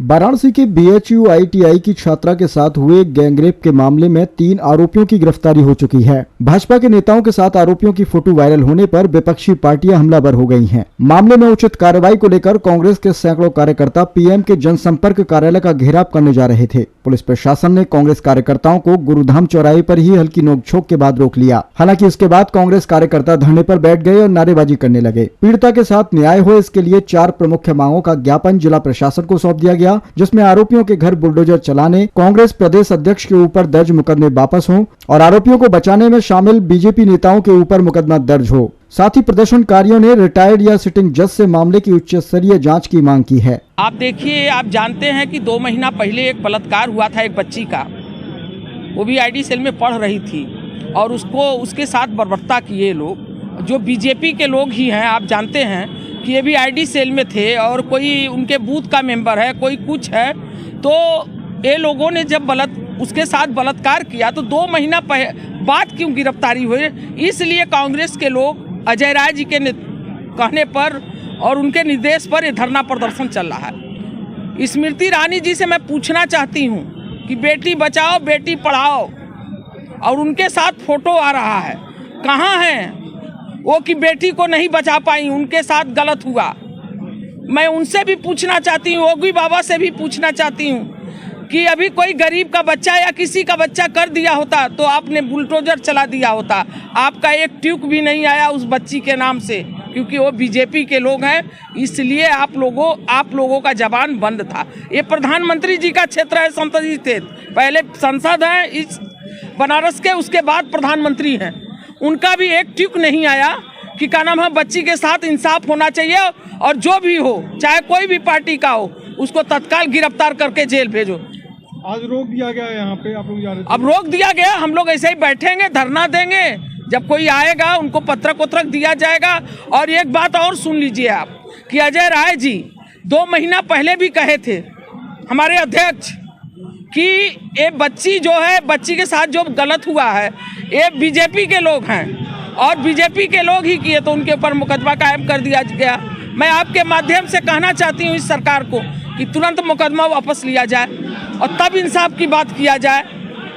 वाराणसी के BHU ITI की छात्रा के साथ हुए गैंगरेप के मामले में 3 आरोपियों की गिरफ्तारी हो चुकी है। भाजपा के नेताओं के साथ आरोपियों की फोटो वायरल होने पर विपक्षी पार्टियां हमलावर हो गई हैं। मामले में उचित कार्रवाई को लेकर कांग्रेस के सैकड़ों कार्यकर्ता PM के जनसंपर्क कार्यालय का घेराव करने जा रहे थे। पुलिस प्रशासन ने कांग्रेस कार्यकर्ताओं को गुरुधाम चौराहे पर ही हल्की नोकझोंक के बाद रोक लिया। हालांकि इसके बाद कांग्रेस कार्यकर्ता धरने पर बैठ गए और नारेबाजी करने लगे। पीड़िता के साथ न्याय हो, इसके लिए 4 प्रमुख मांगों का ज्ञापन जिला प्रशासन को सौंप दिया गया, जिसमें आरोपियों के घर बुलडोजर चलाने, कांग्रेस प्रदेश अध्यक्ष के ऊपर दर्ज मुकदमे वापस हों और आरोपियों को बचाने में शामिल BJP नेताओं के ऊपर मुकदमा दर्ज हो। साथ ही प्रदर्शनकारियों ने रिटायर्ड या सिटिंग जज से मामले की उच्च स्तरीय जांच की मांग की है। आप देखिए, आप जानते हैं कि 2 महीना पहले एक बलात्कार हुआ था एक बच्ची का, वो भी ID सेल में पढ़ रही थी और उसके साथ बर्बरता किए लोग जो BJP के लोग ही हैं। आप जानते हैं कि ये भी ID सेल में थे और कोई उनके बूथ का मेंबर है, कोई कुछ है। तो ये लोगों ने जब उसके साथ बलात्कार किया तो 2 महीना बाद क्यों गिरफ्तारी हुई? इसलिए कांग्रेस के लोग अजय राय जी के कहने पर और उनके निर्देश पर ये धरना प्रदर्शन चल रहा है। स्मृति ईरानी जी से मैं पूछना चाहती हूँ कि बेटी बचाओ बेटी पढ़ाओ और उनके साथ फोटो आ रहा है, कहाँ है वो कि बेटी को नहीं बचा पाई, उनके साथ गलत हुआ। मैं उनसे भी पूछना चाहती हूँ, योगी बाबा से भी पूछना चाहती हूँ कि अभी कोई गरीब का बच्चा या किसी का बच्चा कर दिया होता तो आपने बुलडोजर चला दिया होता। आपका एक ट्यूक भी नहीं आया उस बच्ची के नाम से, क्योंकि वो BJP के लोग हैं, इसलिए आप लोगों का जबान बंद था। ये प्रधानमंत्री जी का क्षेत्र है, संसदीय क्षेत्र, पहले सांसद हैं इस बनारस के, उसके बाद प्रधानमंत्री हैं। उनका भी एक ट्यूक नहीं आया कि क्या नाम है, बच्ची के साथ इंसाफ होना चाहिए और जो भी हो, चाहे कोई भी पार्टी का हो, उसको तत्काल गिरफ्तार करके जेल भेजो। आज रोक दिया गया है यहाँ पे, आप लोग जा रहे थे? अब रोक दिया गया, हम लोग ऐसे ही बैठेंगे, धरना देंगे, जब कोई आएगा उनको पत्रक उत्रक दिया जाएगा। और एक बात और सुन लीजिए आप कि अजय राय जी 2 महीना पहले भी कहे थे हमारे अध्यक्ष कि ये बच्ची जो है, बच्ची के साथ जो गलत हुआ है ये BJP के लोग हैं और BJP के लोग ही किए, तो उनके ऊपर मुकदमा कायम कर दिया गया। मैं आपके माध्यम से कहना चाहती हूँ इस सरकार को कि तुरंत मुकदमा वापस लिया जाए और तब इंसाफ की बात किया जाए।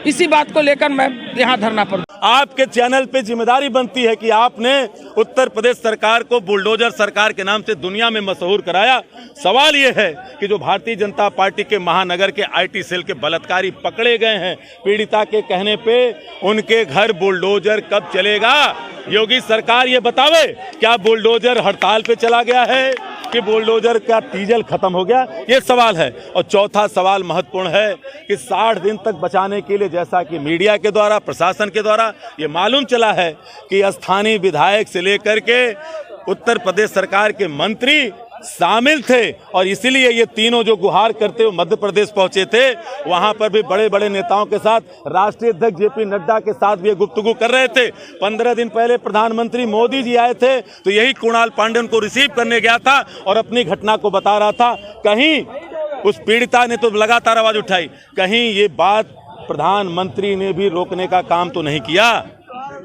इसी बात को लेकर मैं यहाँ धरना पर। आपके चैनल पे जिम्मेदारी बनती है कि आपने उत्तर प्रदेश सरकार को बुलडोजर सरकार के नाम से दुनिया में मशहूर कराया। सवाल ये है कि जो भारतीय जनता पार्टी के महानगर के IT सेल के बलात्कारी पकड़े गए हैं, पीड़िता के कहने पे उनके घर बुलडोजर कब चलेगा? योगी सरकार ये बतावे, क्या बुलडोजर हड़ताल पे चला गया है कि बुलडोजर का डीजल खत्म हो गया? ये सवाल है। और चौथा सवाल महत्वपूर्ण है कि 60 दिन तक बचाने के लिए, जैसा कि मीडिया के द्वारा, प्रशासन के द्वारा ये मालूम चला है कि स्थानीय विधायक से लेकर के उत्तर प्रदेश सरकार के मंत्री शामिल थे और इसीलिए ये तीनों जो गुहार करते हुए मध्य प्रदेश पहुंचे थे, वहां पर भी बड़े बड़े नेताओं के साथ, राष्ट्रीय अध्यक्ष JP नड्डा के साथ भी ये गुफ्तगू कर रहे थे। 15 दिन पहले प्रधानमंत्री मोदी जी आए थे तो यही कुणाल पांडे को रिसीव करने गया था और अपनी घटना को बता रहा था। कहीं उस पीड़िता ने तो लगातार आवाज उठाई, कहीं ये बात प्रधानमंत्री ने भी रोकने का काम तो नहीं किया,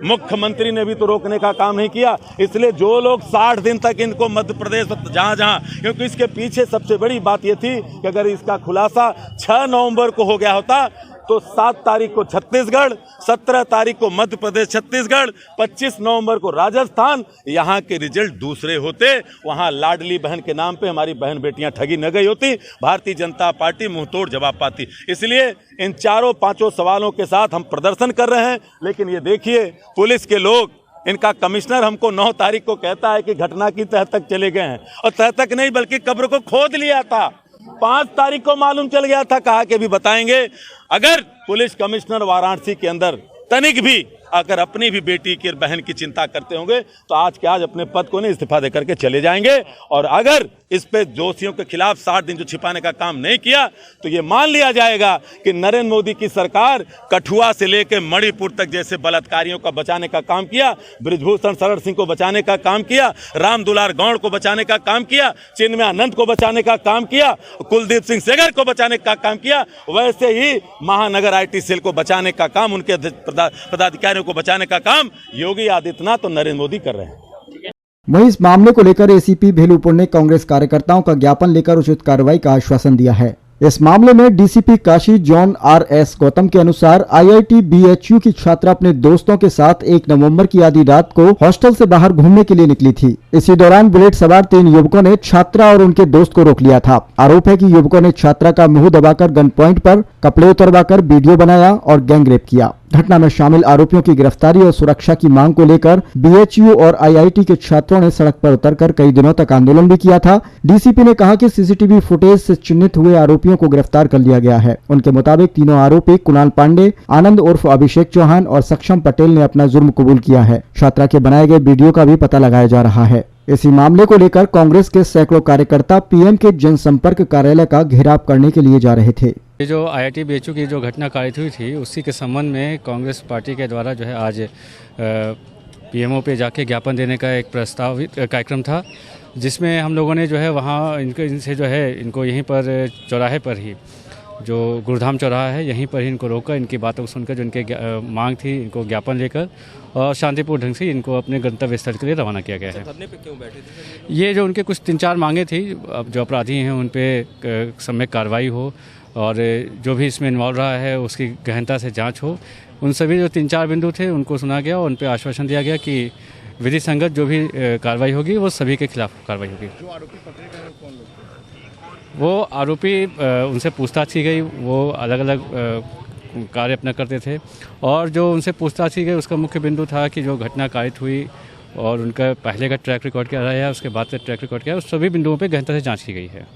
मुख्यमंत्री ने भी तो रोकने का काम नहीं किया। इसलिए जो लोग 60 दिन तक इनको मध्य प्रदेश जहां, क्योंकि इसके पीछे सबसे बड़ी बात ये थी कि अगर इसका खुलासा 6 नवंबर को हो गया होता तो 7 तारीख को छत्तीसगढ़, 17 तारीख को मध्य प्रदेश छत्तीसगढ़, 25 नवंबर को राजस्थान, यहाँ के रिजल्ट दूसरे होते। वहाँ लाडली बहन के नाम पे हमारी बहन बेटियां ठगी न गई होती, भारतीय जनता पार्टी मुंहतोड़ जवाब पाती। इसलिए इन 4-5 सवालों के साथ हम प्रदर्शन कर रहे हैं। लेकिन ये देखिए, पुलिस के लोग, इनका कमिश्नर हमको 9 तारीख को कहता है कि घटना की तह तक चले गए हैं, और तह तक नहीं बल्कि कब्र को खोद लिया था। 5 तारीख को मालूम चल गया था, कहा कि भी बताएंगे। अगर पुलिस कमिश्नर वाराणसी के अंदर तनिक भी अगर अपनी भी बेटी की बहन की चिंता करते होंगे तो आज के आज अपने पद को नहीं इस्तीफा दे करके चले जाएंगे। और अगर इस पे दोषियों के खिलाफ 60 दिन जो छिपाने का काम नहीं किया तो ये मान लिया जाएगा कि नरेंद्र मोदी की सरकार कठुआ से लेकर मणिपुर तक जैसे बलात्कारियों का बचाने का काम किया, बृजभूषण शरण सिंह को बचाने का काम किया, राम दुलार गौड़ को बचाने का काम किया, चिन्मयानंद को बचाने का काम किया, कुलदीप सिंह सेंगर को बचाने का काम किया, वैसे ही महानगर IT सेल को बचाने का काम, उनके पदाधिकारियों को बचाने का काम योगी आदित्यनाथ और नरेंद्र मोदी कर रहे हैं। वहीं इस मामले को लेकर ACP भेलूपुर ने कांग्रेस कार्यकर्ताओं का ज्ञापन लेकर उचित कार्रवाई का आश्वासन दिया है। इस मामले में DCP Kashi John RS. Gautam के अनुसार आईआईटी बीएचयू की छात्रा अपने दोस्तों के साथ 1 नवंबर की आधी रात को हॉस्टल से बाहर घूमने के लिए निकली थी। इसी दौरान बुलेट सवार 3 युवकों ने छात्रा और उनके दोस्त को रोक लिया था। आरोप है कि युवकों ने छात्रा का मुंह दबाकर गन पॉइंट पर कपड़े उतरवाकर वीडियो बनाया और गैंगरेप किया। घटना में शामिल आरोपियों की गिरफ्तारी और सुरक्षा की मांग को लेकर बीएचयू और आईआईटी के छात्रों ने सड़क पर उतरकर कई दिनों तक आंदोलन भी किया था। डीसीपी ने कहा कि सीसीटीवी फुटेज से चिन्हित हुए आरोपियों को गिरफ्तार कर लिया गया है। उनके मुताबिक तीनों आरोपी कुणाल पांडे, आनंद उर्फ अभिषेक चौहान और सक्षम पटेल ने अपना जुर्म कबूल किया है। छात्रा के बनाए गए वीडियो का भी पता लगाया जा रहा है। इसी मामले को लेकर कांग्रेस के सैकड़ों कार्यकर्ता पीएम के जनसंपर्क कार्यालय का घेराव करने के लिए जा रहे थे। ये जो आईआईटी बीएचयू की जो घटना कारित हुई थी उसी के संबंध में कांग्रेस पार्टी के द्वारा जो है आज पीएमओ पे जाके ज्ञापन देने का एक प्रस्तावित कार्यक्रम था, जिसमें हम लोगों ने जो है वहाँ इनसे जो है इनको यहीं पर चौराहे पर ही जो गुरुधाम चौराहा है यहीं पर ही इनको रोका, इनकी बातों को सुनकर जो इनके मांग थी इनको ज्ञापन लेकर और शांतिपूर्ण ढंग से इनको अपने गंतव्य स्थल के लिए रवाना किया गया है। धरने पे क्यों बैठे थे? ये जो उनके कुछ 3-4 मांगे थी, अब जो अपराधी हैं उन पे सम्यक कार्रवाई हो और जो भी इसमें इन्वॉल्व रहा है उसकी गहनता से जांच हो। उन सभी जो 3-4 बिंदु थे उनको सुना गया और उन पर आश्वासन दिया गया कि विधि संगत जो भी कार्रवाई होगी वो सभी के खिलाफ कार्रवाई होगी। जो आरोपी पकड़े गए कौन लोग? वो आरोपी उनसे पूछताछ की गई, वो अलग अलग कार्य अपना करते थे और जो उनसे पूछताछ की गई उसका मुख्य बिंदु था कि जो घटना कारित हुई और उनका पहले का ट्रैक रिकॉर्ड क्या रहा है, उसके बाद का ट्रैक रिकॉर्ड क्या है, उस सभी बिंदुओं पर गहनता से जाँच की गई है।